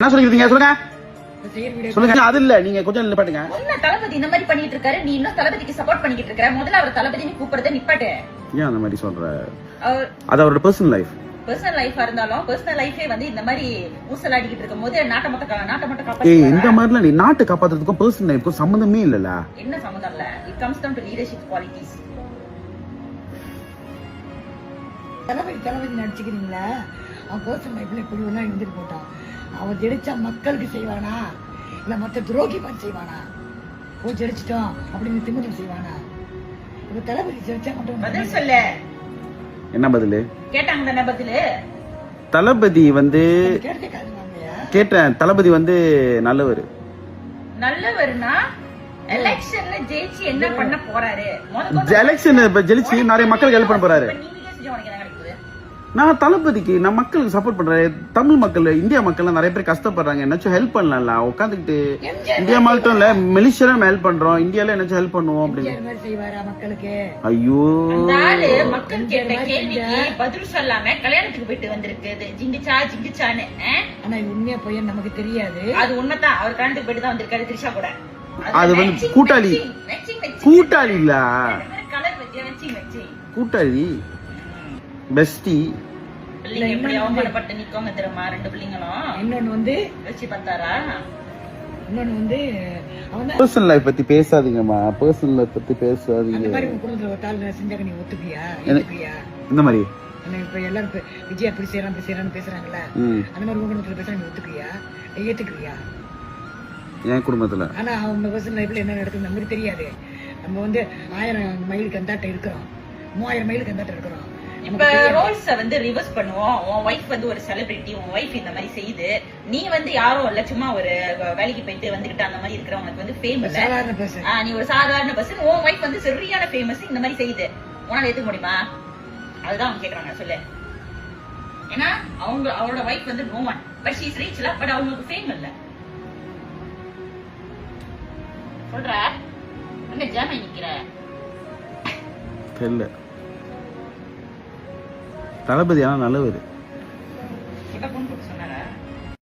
என்ன சொல்லிருக்கீங்க சொல்லுங்க சொல்லுங்க. அது இல்ல நீங்க கொஞ்சம் நிப்பாட்டுங்க. என்ன தளபதி இந்த மாதிரி பண்ணிட்டு இருக்காரு, நீ இன்னும் தளபதிக்கு சப்போர்ட் பண்ணிட்டு இருக்க. முதல்ல அவர் தளபதினு கூப்பிடுறத நிப்பாட்டு. ஏன் அந்த மாதிரி சொல்ற? அது அவரோட பர்சனல் லைஃப். பர்சனல் லைஃபா இருந்தாலும் பர்சனல் லைஃபே வந்து இந்த மாதிரி ஊசலாடிக்கிட்டு இருக்கும்போது நாட்டை மட்டும் காப்பாத்து. இந்த மாதிரிலாம் நீ நாட்டை காப்பாத்துறதுக்கும் பர்சனல் லைஃப்க்கும் சம்பந்தமே இல்லல. என்ன சம்பந்தம் இல்ல? It comes down to leadership qualities. Thalapathy நடிச்சுக்கிறீங்களா? அவன் பர்சனல் லைஃப்ல இப்படி ஒண்ணா இருந்துட்டு போட்டான். அவன் ஜெயிச்சா மக்களுக்கு செய்வானா இல்ல மத்த துரோகி மாதிரி செய்வானா? ஓ ஜெயிச்சிட்டோம் அப்படின்னு திமிரம் செய்வானா? இப்ப தளபதி ஜெயிச்சா மட்டும் பதில் சொல்லு. என்ன பதில் கேட்டாங்க தானே பதில்? தளபதி வந்து கேட்டேன். தளபதி வந்து நல்லவர். நல்லவர்னா எலெக்ஷன்ல ஜெயிச்சு என்ன பண்ண போறாரு? எலெக்ஷன் ஜெயிச்சு நிறைய மக்களுக்கு ஹெல்ப் பண்ண போறாரு. நான் தளபதிக்கு நான் மக்களுக்கு சப்போர்ட் பண்றேன். தமிழ் மக்கள் இந்தியா மக்கள் நிறைய பேர் கஷ்டப்படுறாங்க. என்னாச்சும் ஹெல்ப் பண்ணலாம்ல. உட்காந்துக்கிட்டு இந்தியா மட்டும் இல்ல மலேசியால நம்ம ஹெல்ப் பண்றோம். இந்தியால என்னாச்சும் ஹெல்ப் பண்ணுவோம் அப்படின்னு. ஐயோ மக்கள் கேட்ட கேள்விக்கு பதில் சொல்லாம கல்யாணத்துக்கு போயிட்டு வந்திருக்கு ஜிங்கிச்சான்னு. ஆனா உண்மையா போய் நமக்கு தெரியாது. அது உண்மைதான். அவர் கல்யாணத்துக்கு போயிட்டு தான் வந்திருக்காரு திரிஷா கூட. அது வந்து கூட்டாளி இல்ல கூட்டாளி பெஸ்டி. எப்படி அவமானப்பட்டு நிக்கோங்க தெரியுமா ரெண்டு பிள்ளைங்களும்? இன்னொன்னு வந்து வச்சு பார்த்தாரா? இன்னொன்னு வந்து பர்சனல் லைஃப் பத்தி பேசாதீங்கம்மா. பர்சனல் லைஃப் பத்தி பேசாதீங்க. அந்த மாதிரி குடும்பத்துல ஒரு தாள் செஞ்சாக்க நீ ஒத்துப்பியா? இந்த மாதிரி இப்ப எல்லாரும் விஜய் அப்படி செய்யறான்னு பேசுறாங்கல்ல, அந்த மாதிரி உங்க குடும்பத்துல பேசுறாங்க, நீ ஒத்துக்கிறியா? ஏத்துக்கிறியா? என் குடும்பத்துல ஆனா அவங்க பர்சனல் லைஃப்ல என்ன நடக்குது நமக்கு தெரியாது. நம்ம வந்து 1000 மைலுக்கு அந்தாட்ட இருக்கிறோம், 3000 மைலுக்கு அந்தாட்ட இருக்கிறோம். இப்ப ரோல்ஸ் வந்து ரிவர்ஸ் பண்ணுவோம். உன் வைஃப் வந்து ஒரு செலிபிரிட்டி, உன் வைஃப் இந்த மாதிரி செய்யுது. நீ வந்து யாரும் இல்ல, சும்மா ஒரு வேலைக்கு போயிட்டு வந்துகிட்டு அந்த மாதிரி இருக்கிறவங்களுக்கு வந்து ஃபேமஸ். நீ ஒரு சாதாரண பர்சன், உன் வைஃப் வந்து சரியான ஃபேமஸ், இந்த மாதிரி செய்யுது. உன்னால ஏத்துக்க முடியுமா? அதுதான் அவங்க கேக்குறாங்க. சொல்லு. ஏன்னா அவரோட வைஃப் வந்து no one, but she is ரிச்ல, பட் அவங்களுக்கு ஃபேம் இல்ல. சொல்ற என்ன ஜாம நிக்கிற? தெரியல. தளபதி ஆனா நல்லவர்.